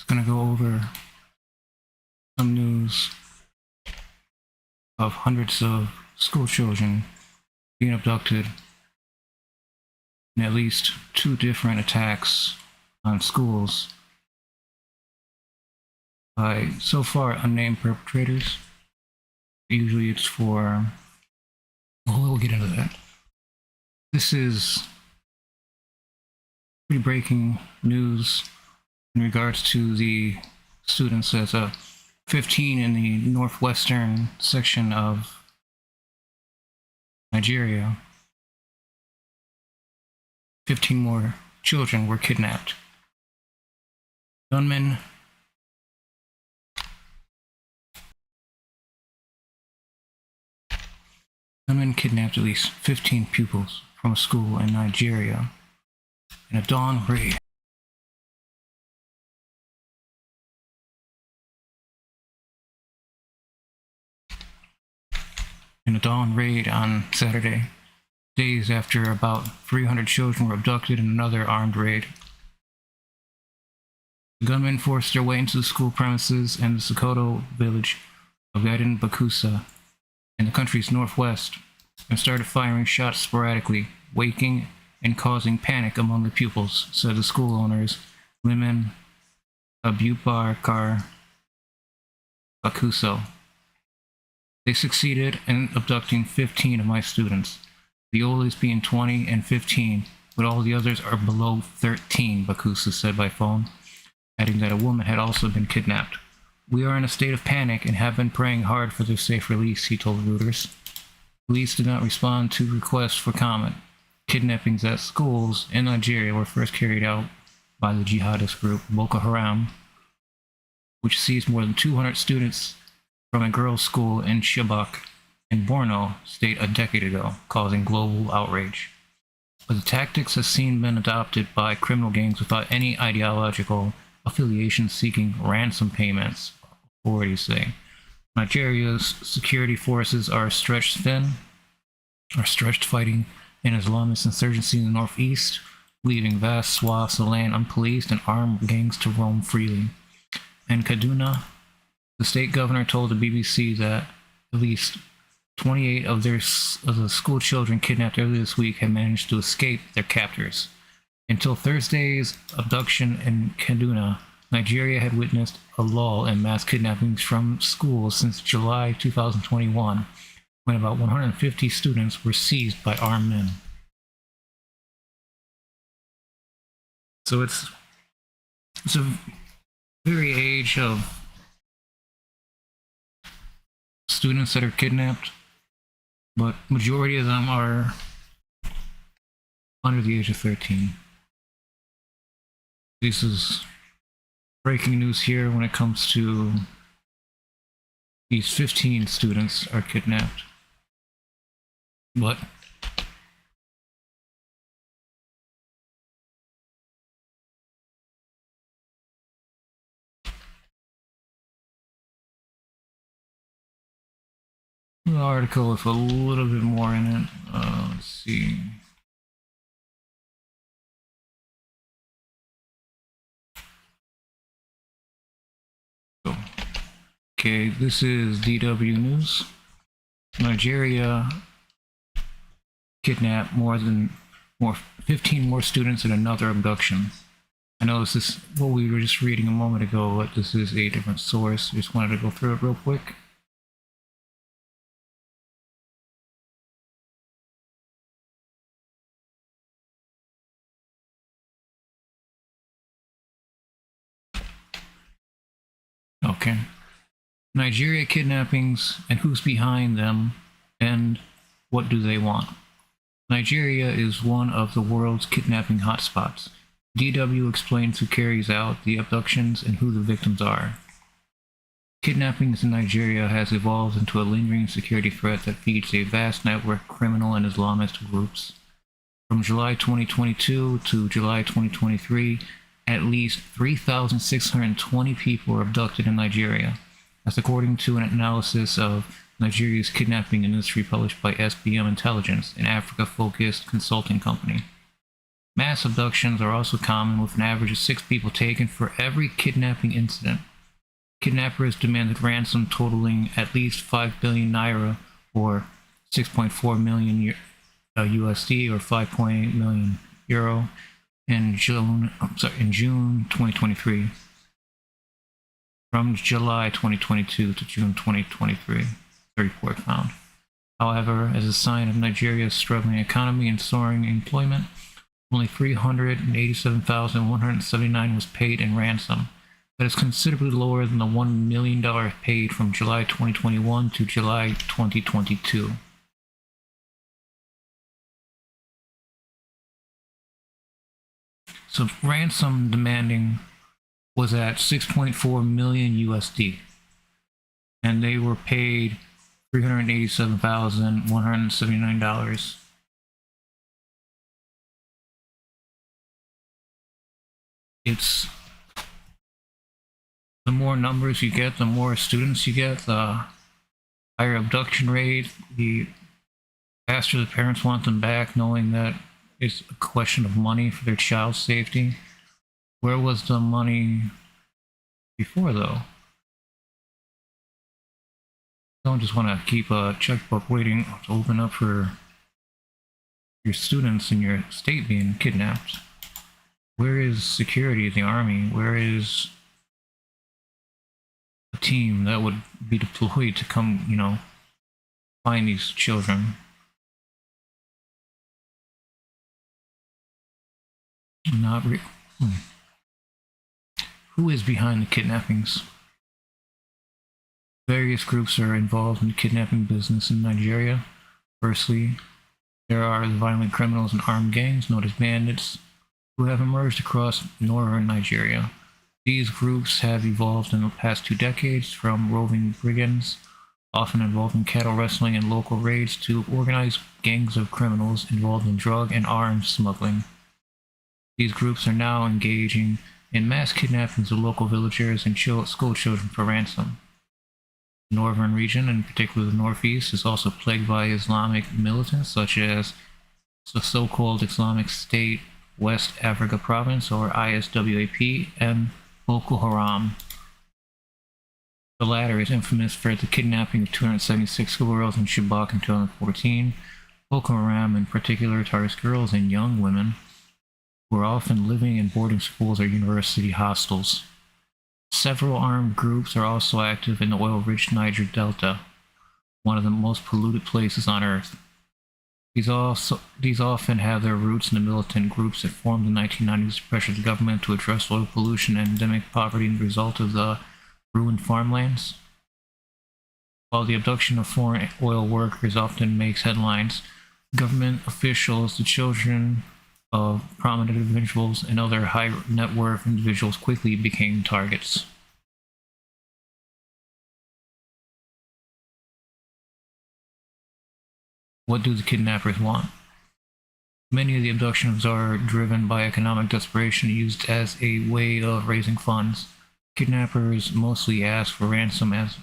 Going to go over some news of hundreds of school children being abducted in at least 2 different attacks on schools by so far unnamed perpetrators. Usually it's for, well, we'll get into that. This is pretty breaking news in regards to the students. As 15 in the northwestern section of Nigeria. 15 more children were kidnapped. Gunmen kidnapped at least 15 pupils from a school in Nigeria in a dawn raid. On Saturday, days after about 300 children were abducted in another armed raid. The gunmen forced their way into the school premises and the Sokoto village of Gaden Bakusa in the country's northwest and started firing shots sporadically, waking and causing panic among the pupils, said the school owners, Liman Abubakar Bakuso. They succeeded in abducting 15 of my students, the oldest being 20 and 15, but all the others are below 13, Bakusa said by phone, adding that a woman had also been kidnapped. We are in a state of panic and have been praying hard for their safe release, he told Reuters. Police did not respond to requests for comment. Kidnappings at schools in Nigeria were first carried out by the jihadist group Boko Haram, which seized more than 200 students from a girls' school in Chibok in Borno state a decade ago, causing global outrage. But the tactics have seen been adopted by criminal gangs without any ideological affiliation seeking ransom payments, authorities say. Nigeria's security forces are stretched fighting an Islamist insurgency in the northeast, leaving vast swaths of land unpoliced and armed gangs to roam freely. In Kaduna, the state governor told the BBC that at least 28 of the school children kidnapped earlier this week had managed to escape their captors. Until Thursday's abduction in Kaduna, Nigeria had witnessed a lull in mass kidnappings from schools since July 2021, when about 150 students were seized by armed men. So it's a very age of students that are kidnapped, but majority of them are under the age of 13. This is breaking news here when it comes to these 15 students are kidnapped. But the article with a little bit more in it. Let's see. Okay, this is DW News. Nigeria kidnapped 15 more students in another abduction. I know this is what we were just reading a moment ago, but this is a different source. Just wanted to go through it real quick. Okay. Nigeria kidnappings and who's behind them and what do they want? Nigeria is one of the world's kidnapping hotspots. DW explains who carries out the abductions and who the victims are. Kidnappings in Nigeria has evolved into a lingering security threat that feeds a vast network of criminal and Islamist groups. From July 2022 to July 2023, at least 3,620 people were abducted in Nigeria. That's according to an analysis of Nigeria's kidnapping industry published by SBM Intelligence, an Africa-focused consulting company. Mass abductions are also common, with an average of 6 people taken for every kidnapping incident. Kidnappers demanded ransom totaling at least 5 billion naira, or 6.4 million USD, or 5.8 million euro, in June 2023. From July 2022 to June 2023, the report found. However, as a sign of Nigeria's struggling economy and soaring employment, only 387,179 was paid in ransom. That is considerably lower than the $1 million paid from July 2021 to July 2022. So ransom demanding was at 6.4 million USD, and they were paid $387,179. It's the more numbers you get, the more students you get, the higher abduction rate, the faster the parents want them back, knowing that it's a question of money for their child's safety. Where was the money before, though? Don't just want to keep a checkbook waiting to open up for your students in your state being kidnapped. Where is security, the army? Where is a team that would be deployed to come, find these children? Not real. Who is behind the kidnappings? Various groups are involved in the kidnapping business in Nigeria. Firstly, there are the violent criminals and armed gangs known as bandits who have emerged across northern Nigeria. These groups have evolved in the past 2 decades from roving brigands, often involved in cattle rustling and local raids, to organized gangs of criminals involved in drug and arms smuggling. These groups are now engaging in mass kidnappings of local villagers and school children for ransom. The northern region, in particular the northeast, is also plagued by Islamic militants such as the so-called Islamic State West Africa Province, or ISWAP, and Boko Haram. The latter is infamous for the kidnapping of 276 schoolgirls in Chibok in 2014. Boko Haram in particular targets girls and young women who are often living in boarding schools or university hostels. Several armed groups are also active in the oil-rich Niger Delta, one of the most polluted places on Earth. These often have their roots in the militant groups that formed in the 1990s to pressure the government to address oil pollution and endemic poverty as a result of the ruined farmlands. While the abduction of foreign oil workers often makes headlines, government officials, the children of prominent individuals, and other high net worth individuals quickly became targets. What do the kidnappers want? Many of the abductions are driven by economic desperation, used as a way of raising funds. Kidnappers mostly ask for ransom as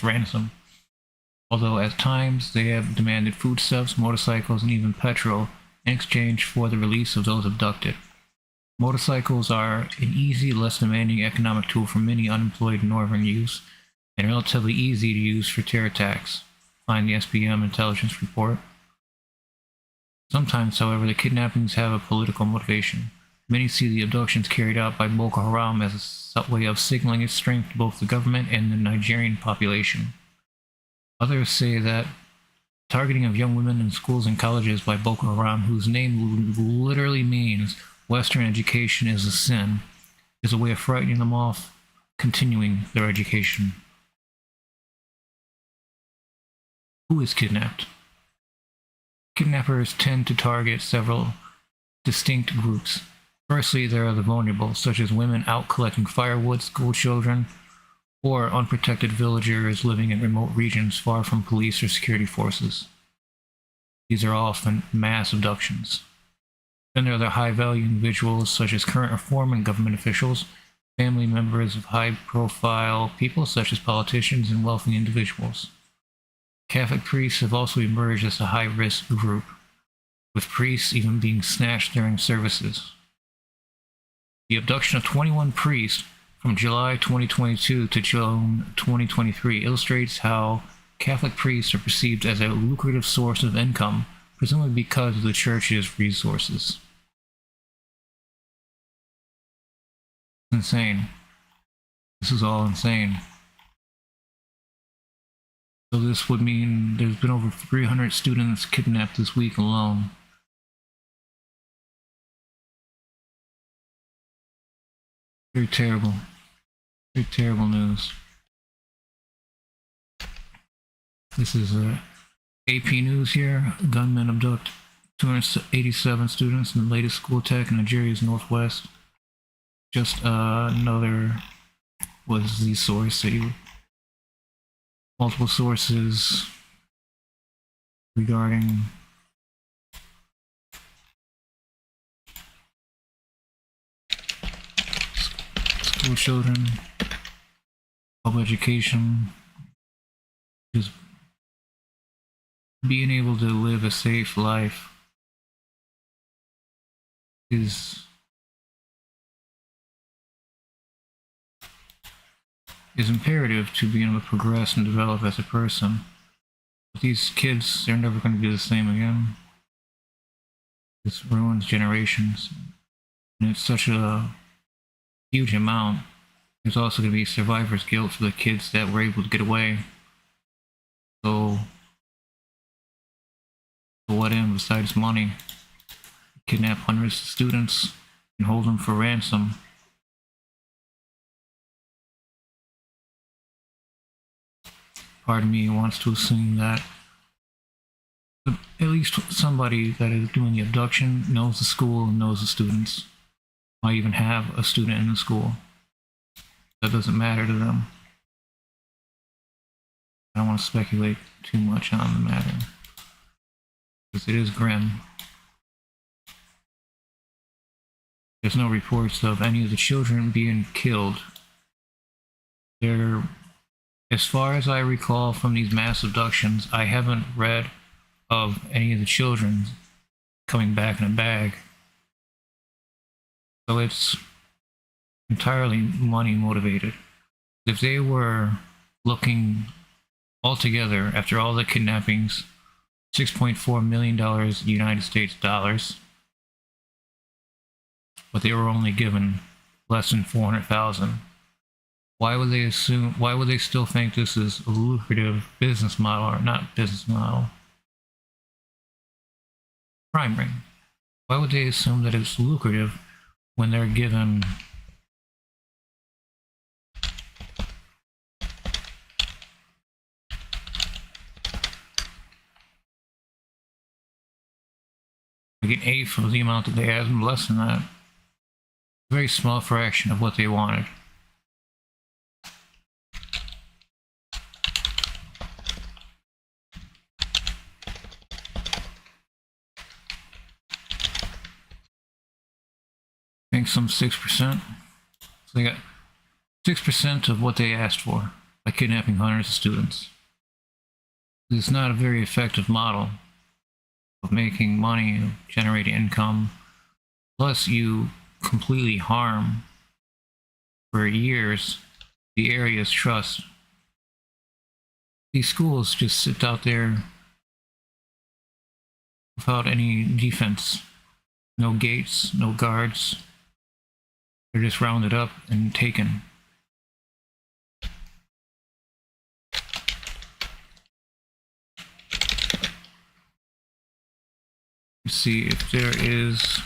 ransom, although at times they have demanded foodstuffs, motorcycles, and even petrol in exchange for the release of those abducted. Motorcycles are an easy, less demanding economic tool for many unemployed northern youths, and relatively easy to use for terror attacks. Find the SPM intelligence report. Sometimes, however, the kidnappings have a political motivation. Many see the abductions carried out by Boko Haram as a way of signaling its strength to both the government and the Nigerian population. Others say that targeting of young women in schools and colleges by Boko Haram, whose name literally means Western education is a sin, is a way of frightening them off continuing their education. Who is kidnapped? Kidnappers tend to target several distinct groups. Firstly, there are the vulnerable, such as women out collecting firewood, school children, or unprotected villagers living in remote regions far from police or security forces. These are often mass abductions. Then there are the high-value individuals, such as current or former government officials, family members of high-profile people, such as politicians and wealthy individuals. Catholic priests have also emerged as a high-risk group. with priests even being snatched during services. The abduction of 21 priests from July 2022 to June 2023 illustrates how Catholic priests are perceived as a lucrative source of income, presumably because of the church's resources. Insane. This is all insane. So this would mean there's been over 300 students kidnapped this week alone. Very terrible. Very terrible news. This is AP News here. Gunmen abduct 287 students in the latest school attack in Nigeria's northwest. Just another was the source. Multiple sources regarding school children, public education, just being able to live a safe life is imperative to being able to progress and develop as a person. But these kids, they're never going to be the same again. This ruins generations. And it's such a huge amount. There's also going to be survivor's guilt for the kids that were able to get away. So, to what end besides money? Kidnap hundreds of students and hold them for ransom. Part of me wants to assume that at least somebody that is doing the abduction knows the school and knows the students. Might even have a student in the school. That doesn't matter to them. I don't want to speculate too much on the matter, because it is grim. There's no reports of any of the children being killed. As far as I recall from these mass abductions, I haven't read of any of the children coming back in a bag. So it's entirely money motivated. If they were looking altogether after all the kidnappings, $6.4 million United States dollars, but they were only given less than 400,000. Why would they still think this is a lucrative business model, or not business model? Crime ring. Why would they assume that it's lucrative when they're given like an eighth of the amount that they had, and less than that? A very small fraction of what they wanted. I think some 6%. So they got 6% of what they asked for by kidnapping hundreds of students. It's not a very effective model of making money, generating income. Plus, you completely harm for years the area's trust. These schools just sit out there without any defense. No gates, no guards. They're just rounded up and taken. Let's see if there is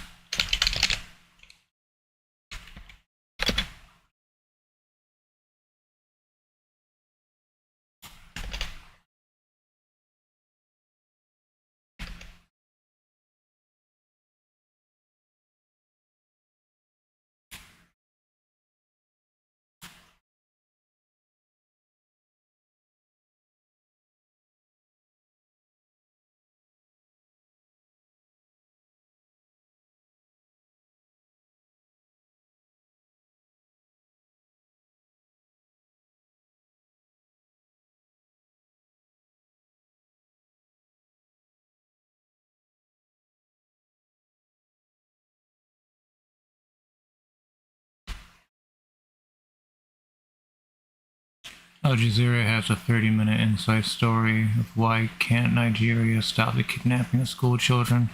Al Jazeera has a 30-minute inside story of why can't Nigeria stop the kidnapping of school children.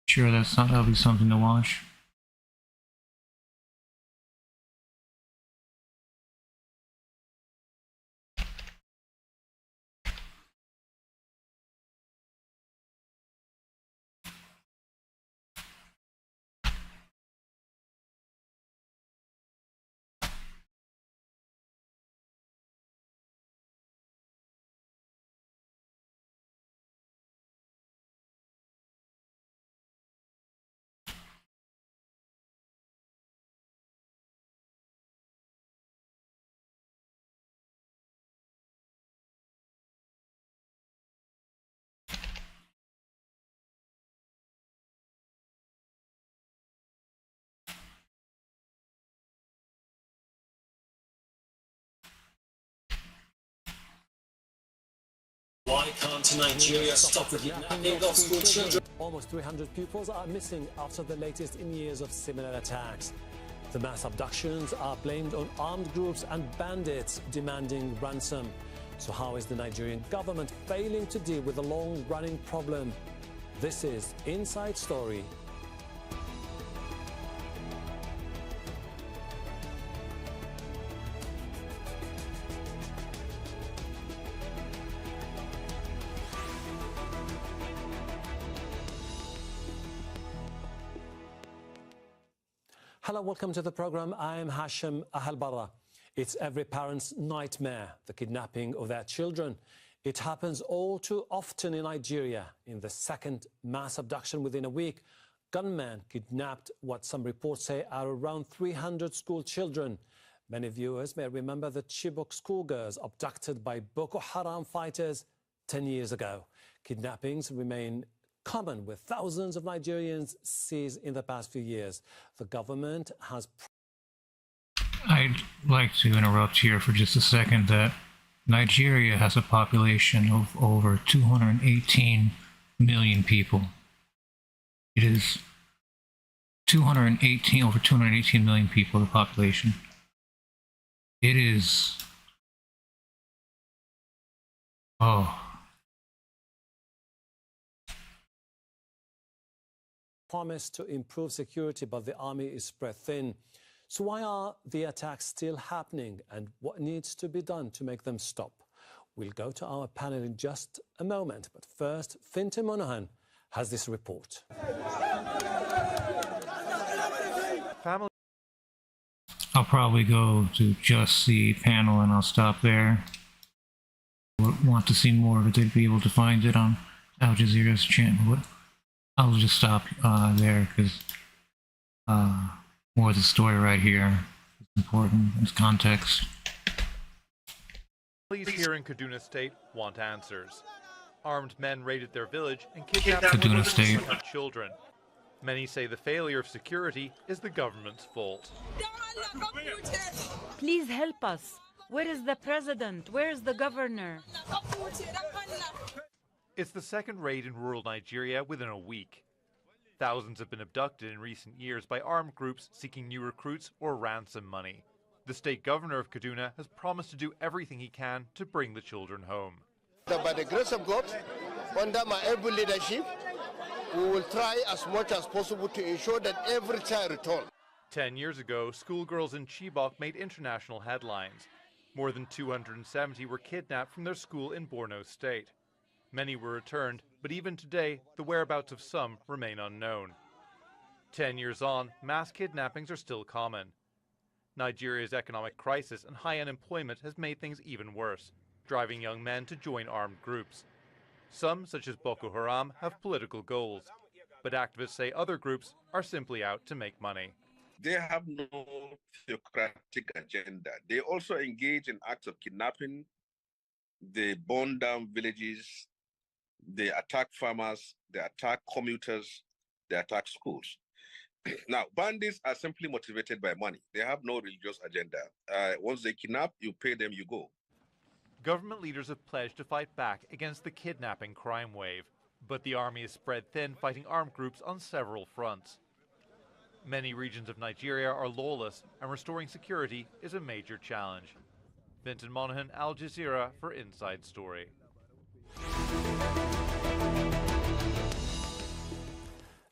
Sure, that'll be something to watch. Why can't Nigeria stop the kidnapping of school children? Almost 300 pupils are missing after the latest in years of similar attacks. The mass abductions are blamed on armed groups and bandits demanding ransom. So how is the Nigerian government failing to deal with the long-running problem? This is Inside Story. Hello, welcome to the program. I'm Hashim Ahalbara. It's every parent's nightmare, the kidnapping of their children. It happens all too often in Nigeria. In the second mass abduction within a week, gunmen kidnapped what some reports say are around 300 school children. Many viewers may remember the Chibok schoolgirls abducted by Boko Haram fighters 10 years ago. Kidnappings remain common with thousands of Nigerians seized in the past few years. The government has... I'd like to interrupt here for just a second that Nigeria has a population of over 218 million people. It is over 218 million people, the population. It is... promise to improve security, but the army is spread thin. So why are the attacks still happening, and what needs to be done to make them stop? We'll go to our panel in just a moment, but first, Fintan Monahan has this report. I'll probably go to just the panel and I'll stop there. Want to see more of it, they'd be able to find it on Al Jazeera's channel. I'll just stop there because more of the story right here is important. It's context. Police here in Kaduna State want answers. Armed men raided their village and kidnapped Kaduna State children. Many say the failure of security is the government's fault. Please help us. Where is the president? Where is the governor? It's the second raid in rural Nigeria within a week. Thousands have been abducted in recent years by armed groups seeking new recruits or ransom money. The state governor of Kaduna has promised to do everything he can to bring the children home. By the grace of God, under my able leadership, we will try as much as possible to ensure that every child returns. 10 years ago, schoolgirls in Chibok made international headlines. More than 270 were kidnapped from their school in Borno State. Many were returned, but even today, the whereabouts of some remain unknown. 10 years on, mass kidnappings are still common. Nigeria's economic crisis and high unemployment has made things even worse, driving young men to join armed groups. Some, such as Boko Haram, have political goals, but activists say other groups are simply out to make money. They have no theocratic agenda. They also engage in acts of kidnapping. They burn down villages. They attack farmers. They attack commuters. They attack schools. Now, bandits are simply motivated by money. They have no religious agenda. Once they kidnap, you pay them, you go. Government leaders have pledged to fight back against the kidnapping crime wave, but the army is spread thin, fighting armed groups on several fronts. Many regions of Nigeria are lawless, and restoring security is a major challenge. Vinton Monaghan, Al Jazeera for Inside Story.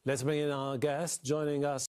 Let's bring in our guest joining us.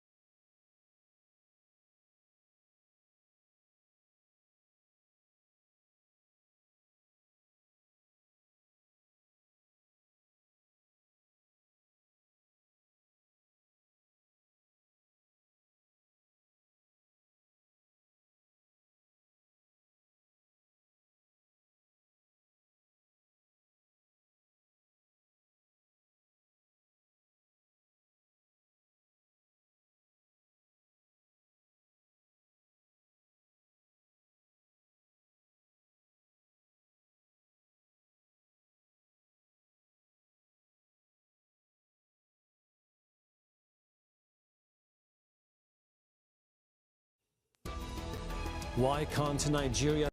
Why can't Nigeria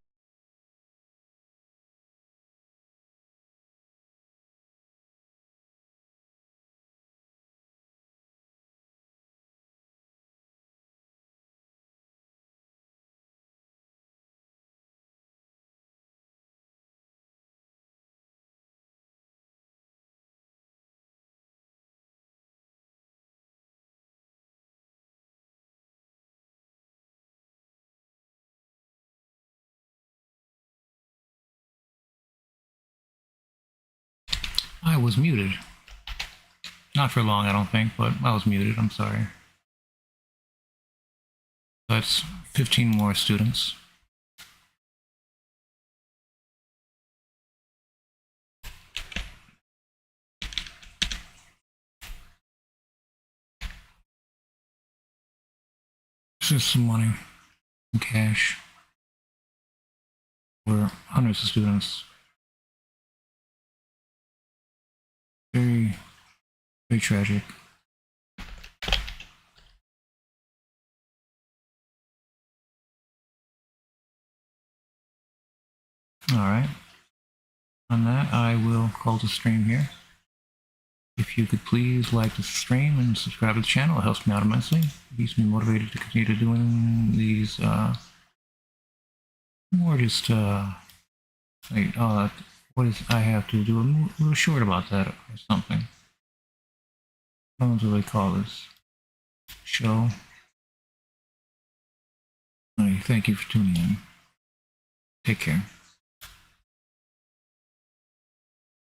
I was muted. Not for long, I don't think, but I was muted. I'm sorry. That's 15 more students. This is some money in cash for hundreds of students. Very, very tragic. All right. On that, I will call the stream here. If you could please like the stream and subscribe to the channel, it helps me out immensely. It keeps me motivated to continue doing these, more just, wait, what is, I have to do a little short about that or something. I don't know what they call this show. All right, thank you for tuning in. Take care.